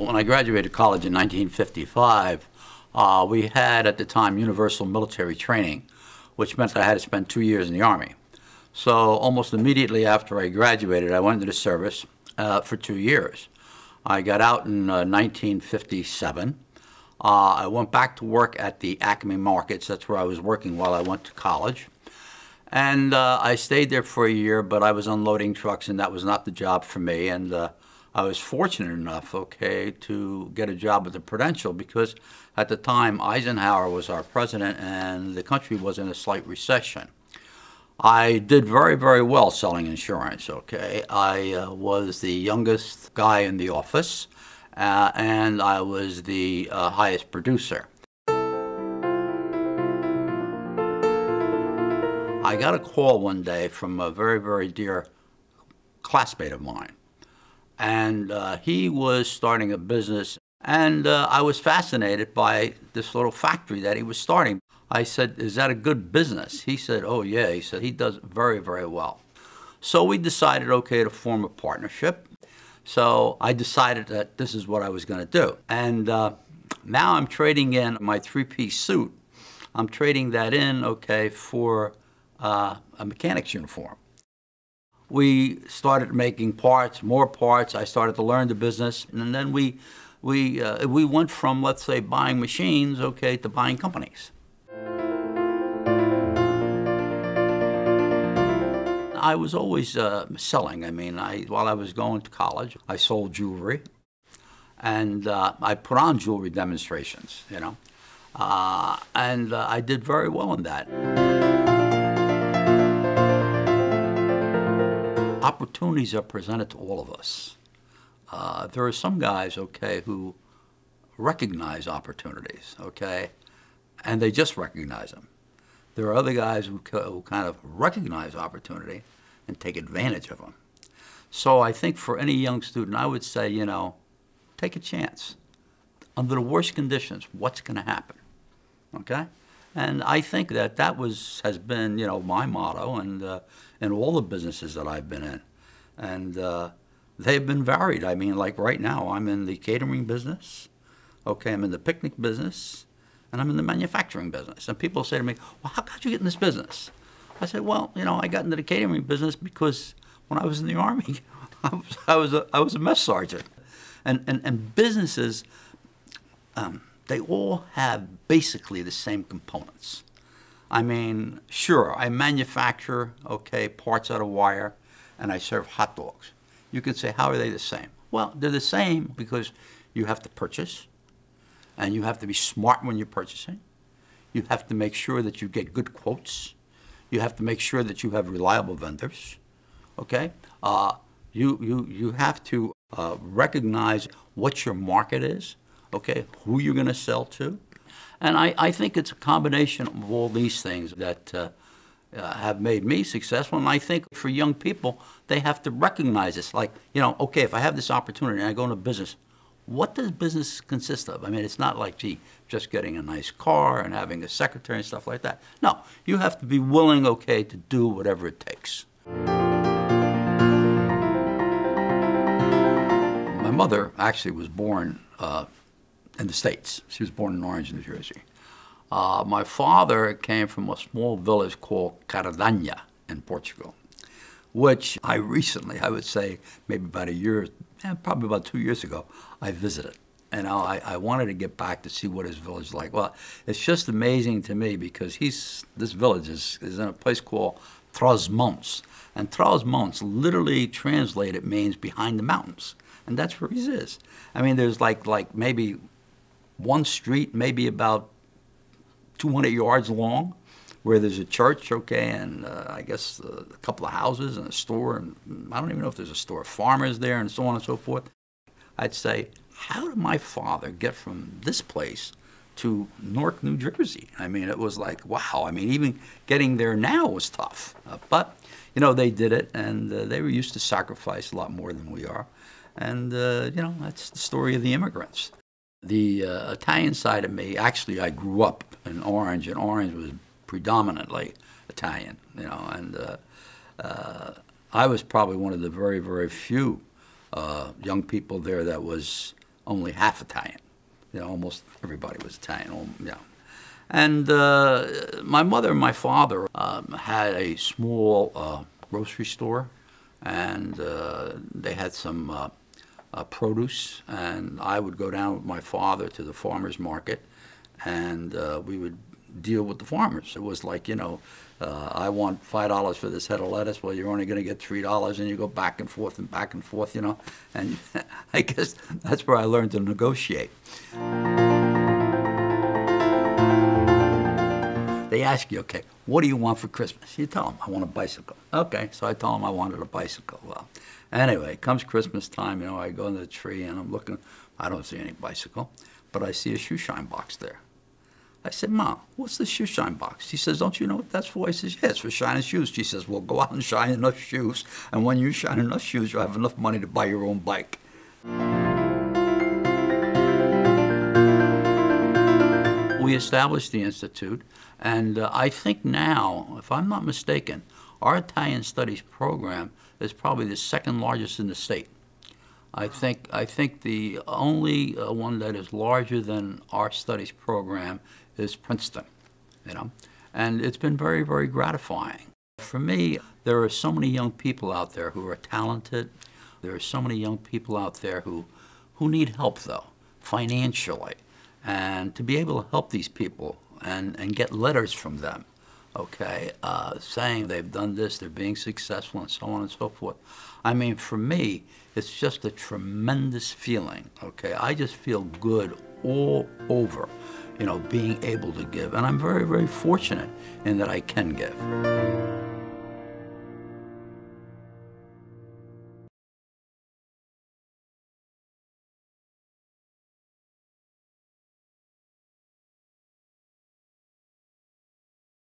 when I graduated college in 1955, we had at the time universal military training, which meant that I had to spend 2 years in the Army. So almost immediately after I graduated, I went into the service for 2 years. I got out in 1957. I went back to work at the Acme Markets. That's where I was working while I went to college. And I stayed there for a year, but I was unloading trucks, and that was not the job for me. And I was fortunate enough, to get a job with the Prudential because at the time Eisenhower was our president and the country was in a slight recession. I did very, very well selling insurance, I was the youngest guy in the office, and I was the highest producer. I got a call one day from a very, very dear classmate of mine. And he was starting a business, and I was fascinated by this little factory that he was starting. I said, "Is that a good business?" He said, "Oh, yeah." He said, "He does very, very well." So we decided, to form a partnership. So I decided that this is what I was going to do. And now I'm trading in my three-piece suit. I'm trading that in, for a mechanic's uniform. We started making parts, more parts. I started to learn the business, and then we went from, let's say, buying machines, to buying companies. I was always selling. While I was going to college, I sold jewelry, and I put on jewelry demonstrations, and I did very well in that. Opportunities are presented to all of us. There are some guys, who recognize opportunities, and they just recognize them. There are other guys who kind of recognize opportunity and take advantage of them. So I think for any young student, I would say, take a chance. Under the worst conditions, what's going to happen, And I think that has been, my motto, and in all the businesses that I've been in. And they've been varied. Like right now, I'm in the catering business, I'm in the picnic business, and I'm in the manufacturing business. And people say to me, "Well, how did you get in this business?" I said, "Well, I got into the catering business because when I was in the Army, I was a mess sergeant." And businesses, they all have basically the same components. Sure, I manufacture, parts out of wire, and I serve hot dogs. You could say, how are they the same? Well, they're the same because you have to purchase, and you have to be smart when you're purchasing. You have to make sure that you get good quotes. You have to make sure that you have reliable vendors, You have to recognize what your market is, who you're going to sell to. And I think it's a combination of all these things that have made me successful. And I think for young people, they have to recognize this. Like, if I have this opportunity and I go into business, what does business consist of? It's not like, gee, just getting a nice car and having a secretary and stuff like that. No, you have to be willing, to do whatever it takes. My mother actually was born in the States. She was born in Orange, New Jersey. My father came from a small village called Cardanha in Portugal, which I would say maybe about a year, probably about 2 years ago, I visited. And I wanted to get back to see what his village is like. Well, it's just amazing to me because this village is in a place called Trás-Montes. And Trás-Montes literally translated means behind the mountains. And that's where he is. There's like maybe one street, maybe about 200 yards long, where there's a church, and I guess a couple of houses and a store, and I don't even know if there's a store, farmers there, and so on and so forth. I'd say, how did my father get from this place to Newark, New Jersey? It was like, wow. Even getting there now was tough. But, they did it, and they were used to sacrifice a lot more than we are. And, that's the story of the immigrants. The Italian side of me, actually, I grew up in Orange, and Orange was predominantly Italian, and I was probably one of the very, very few young people there that was only half Italian. You know, almost everybody was Italian. You know. And my mother and my father had a small grocery store, and they had some produce, and I would go down with my father to the farmer's market, and we would deal with the farmers. It was like, you know, I want $5 for this head of lettuce. Well, you're only going to get $3, and you go back and forth, you know. And I guess that's where I learned to negotiate. They ask you, okay, what do you want for Christmas? You tell them, I want a bicycle. Okay, so I tell them I wanted a bicycle. Well, anyway, comes Christmas time, you know, I go in the tree and I'm looking, I don't see any bicycle, but I see a shoe shine box there. I said, Mom, what's the shoe shine box? She says, don't you know what that's for? I says, yeah, it's for shining shoes. She says, well, go out and shine enough shoes, and when you shine enough shoes, you'll have enough money to buy your own bike. We established the Institute, and I think now, if I'm not mistaken, our Italian Studies program is probably the second largest in the state. I think the only one that is larger than our studies program is Princeton, you know, and it's been very, very gratifying. For me, there are so many young people out there who are talented. There are so many young people out there who need help, though, financially. And to be able to help these people and get letters from them, okay, saying they've done this, they're being successful, and so on and so forth. I mean, for me, it's just a tremendous feeling, okay? I just feel good all over, you know, being able to give. And I'm very, very fortunate in that I can give.